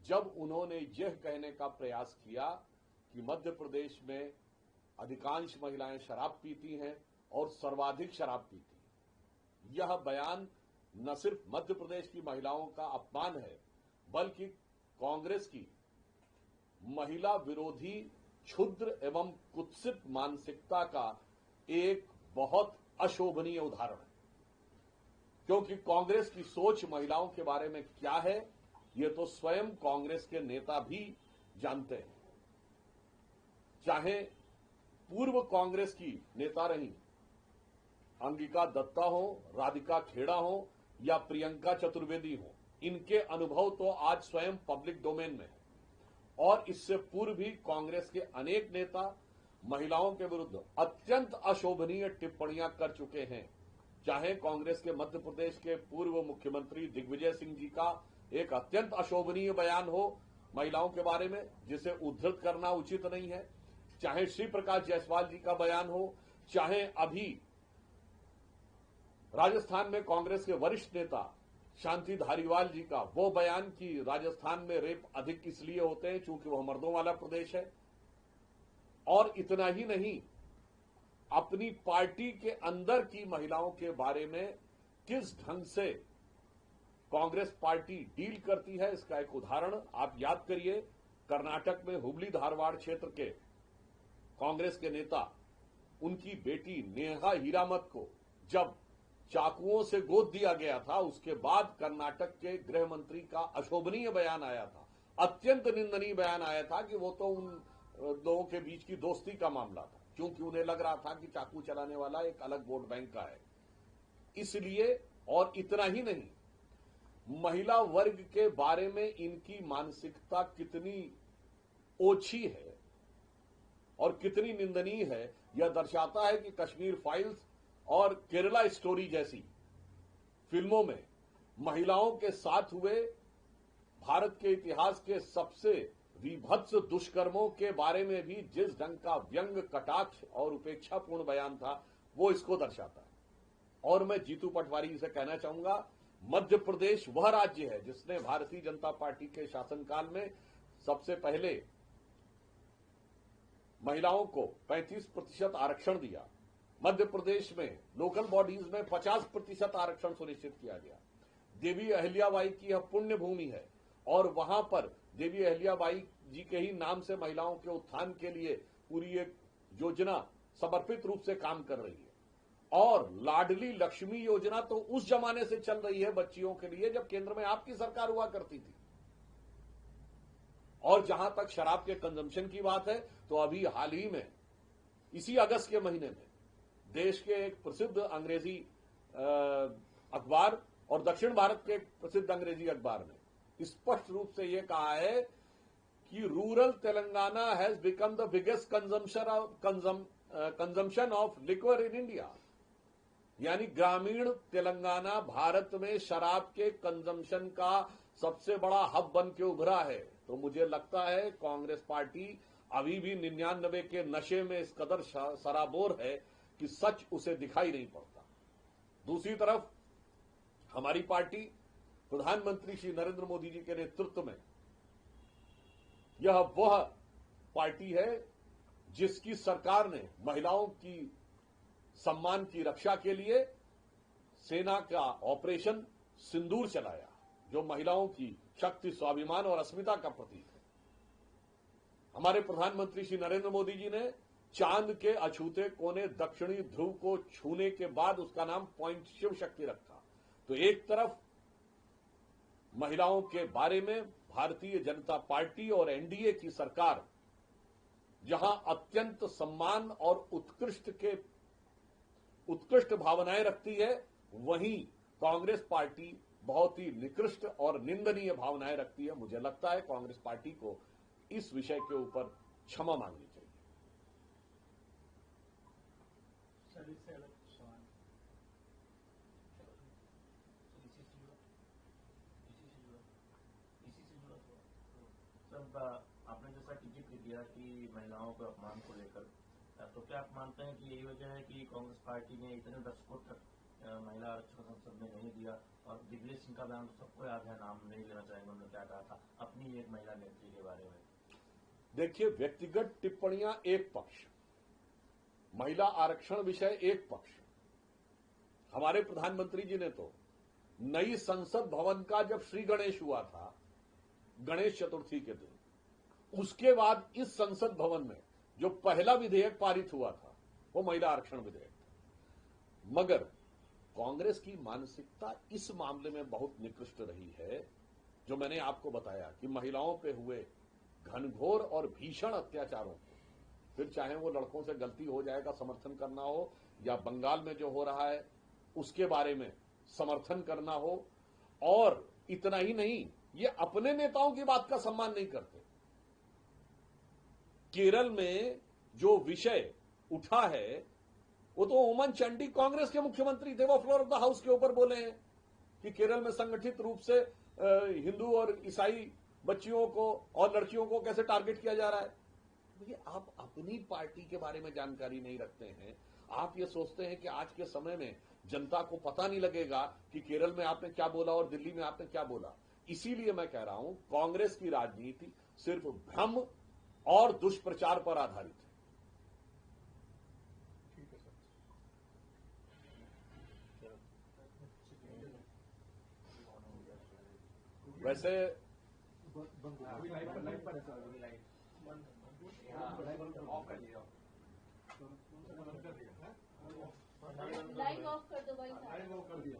जब उन्होंने यह कहने का प्रयास किया कि मध्य प्रदेश में अधिकांश महिलाएं शराब पीती हैं और सर्वाधिक शराब पीती हैं। यह बयान न सिर्फ मध्य प्रदेश की महिलाओं का अपमान है, बल्कि कांग्रेस की महिला विरोधी क्षुद्र एवं कुत्सित मानसिकता का एक बहुत अशोभनीय उदाहरण है। क्योंकि कांग्रेस की सोच महिलाओं के बारे में क्या है, ये तो स्वयं कांग्रेस के नेता भी जानते हैं। चाहे पूर्व कांग्रेस की नेता रही अंगिका दत्ता हो, राधिका खेड़ा हो या प्रियंका चतुर्वेदी हो, इनके अनुभव तो आज स्वयं पब्लिक डोमेन में है। और इससे पूर्व भी कांग्रेस के अनेक नेता महिलाओं के विरुद्ध अत्यंत अशोभनीय टिप्पणियां कर चुके हैं। चाहे कांग्रेस के मध्य प्रदेश के पूर्व मुख्यमंत्री दिग्विजय सिंह जी का एक अत्यंत अशोभनीय बयान हो महिलाओं के बारे में, जिसे उद्धृत करना उचित नहीं है, चाहे श्री प्रकाश जायसवाल जी का बयान हो, चाहे अभी राजस्थान में कांग्रेस के वरिष्ठ नेता शांति धारीवाल जी का वो बयान कि राजस्थान में रेप अधिक इसलिए होते हैं क्योंकि वह मर्दों वाला प्रदेश है। और इतना ही नहीं, अपनी पार्टी के अंदर की महिलाओं के बारे में किस ढंग से कांग्रेस पार्टी डील करती है, इसका एक उदाहरण आप याद करिए। कर्नाटक में हुबली धारवाड़ क्षेत्र के कांग्रेस के नेता उनकी बेटी नेहा हीरामत को जब चाकुओं से गोद दिया गया था, उसके बाद कर्नाटक के गृह मंत्री का अशोभनीय बयान आया था, अत्यंत निंदनीय बयान आया था कि वो तो उन लोगों के बीच की दोस्ती का मामला था, क्योंकि उन्हें लग रहा था कि चाकू चलाने वाला एक अलग वोट बैंक का है। इसलिए, और इतना ही नहीं, महिला वर्ग के बारे में इनकी मानसिकता कितनी ओछी है और कितनी निंदनीय है, यह दर्शाता है कि कश्मीर फाइल्स और केरला स्टोरी जैसी फिल्मों में महिलाओं के साथ हुए भारत के इतिहास के सबसे विभत्स दुष्कर्मों के बारे में भी जिस ढंग का व्यंग, कटाक्ष और उपेक्षापूर्ण बयान था, वो इसको दर्शाता है। और मैं जीतू पटवारी से कहना चाहूंगा, मध्य प्रदेश वह राज्य है जिसने भारतीय जनता पार्टी के शासनकाल में सबसे पहले महिलाओं को 35% आरक्षण दिया। मध्य प्रदेश में लोकल बॉडीज में 50% आरक्षण सुनिश्चित किया गया। देवी अहिल्याबाई की यह पुण्य भूमि है और वहां पर देवी अहिल्याबाई जी के ही नाम से महिलाओं के उत्थान के लिए पूरी एक योजना समर्पित रूप से काम कर रही है। और लाडली लक्ष्मी योजना तो उस जमाने से चल रही है बच्चियों के लिए जब केंद्र में आपकी सरकार हुआ करती थी। और जहां तक शराब के कंजम्पशन की बात है, तो अभी हाल ही में इसी अगस्त के महीने में देश के एक प्रसिद्ध अंग्रेजी अखबार और दक्षिण भारत के एक प्रसिद्ध अंग्रेजी अखबार ने स्पष्ट रूप से यह कहा है कि rural Telangana has become the biggest consumption of liquor in India. यानी ग्रामीण तेलंगाना भारत में शराब के कंजम्पशन का सबसे बड़ा हब बन के उभरा है। तो मुझे लगता है कांग्रेस पार्टी अभी भी 99 के नशे में इस कदर सराबोर है कि सच उसे दिखाई नहीं पड़ता। दूसरी तरफ हमारी पार्टी प्रधानमंत्री श्री नरेंद्र मोदी जी के नेतृत्व में यह वह पार्टी है जिसकी सरकार ने महिलाओं की सम्मान की रक्षा के लिए सेना का ऑपरेशन सिंदूर चलाया, जो महिलाओं की शक्ति, स्वाभिमान और अस्मिता का प्रतीक है। हमारे प्रधानमंत्री श्री नरेंद्र मोदी जी ने चांद के अछूते कोने दक्षिणी ध्रुव को छूने के बाद उसका नाम पॉइंट शिव शक्ति रखा। तो एक तरफ महिलाओं के बारे में भारतीय जनता पार्टी और एनडीए की सरकार जहां अत्यंत सम्मान और उत्कृष्ट भावनाएं रखती है, वहीं कांग्रेस पार्टी बहुत ही निकृष्ट और निंदनीय भावनाएं रखती है। मुझे लगता है कांग्रेस पार्टी को इस विषय के ऊपर क्षमा मांगनी चाहिए। आपने जैसा टिकट दिया कि महिलाओं के अपमान को लेकर, तो क्या आप मानते हैं कि यही वजह है कि कांग्रेस पार्टी ने इतने दशकों तक महिला आरक्षण संसद में नहीं दिया? और दिग्विजय सिंह का बयान तो सबको याद है, नाम नहीं लेना चाहेंगे, उन्होंने क्या कहा था, अब अपनी एक महिला नेत्री के बारे में? देखिए, व्यक्तिगत टिप्पणियां एक पक्ष, महिला आरक्षण विषय एक पक्ष। हमारे प्रधानमंत्री जी ने तो नई संसद भवन का जब श्री गणेश हुआ था, गणेश चतुर्थी के दिन, उसके बाद इस संसद भवन में जो पहला विधेयक पारित हुआ था वो महिला आरक्षण विधेयक था। मगर कांग्रेस की मानसिकता इस मामले में बहुत निकृष्ट रही है, जो मैंने आपको बताया कि महिलाओं पे हुए घनघोर और भीषण अत्याचारों को, फिर चाहे वो लड़कों से गलती हो जाएगा समर्थन करना हो, या बंगाल में जो हो रहा है उसके बारे में समर्थन करना हो, और इतना ही नहीं, ये अपने नेताओं की बात का सम्मान नहीं करते। केरल में जो विषय उठा है वो तो ओमन चांडी कांग्रेस के मुख्यमंत्री थे, वो फ्लोर ऑफ द हाउस के ऊपर बोले हैं कि केरल में संगठित रूप से हिंदू और ईसाई बच्चियों को और लड़कियों को कैसे टारगेट किया जा रहा है। देखिए, आप अपनी पार्टी के बारे में जानकारी नहीं रखते हैं। आप ये सोचते हैं कि आज के समय में जनता को पता नहीं लगेगा कि केरल में आपने क्या बोला और दिल्ली में आपने क्या बोला। इसीलिए मैं कह रहा हूं, कांग्रेस की राजनीति सिर्फ भ्रम और दुष्प्रचार पर आधारित है। ठीक है सर। वैसे अभी लाइव पर है सर, अभी लाइव ऑफ कर दिया, लाइव ऑफ कर दो भाई साहब। लाइव ऑफ कर दिया।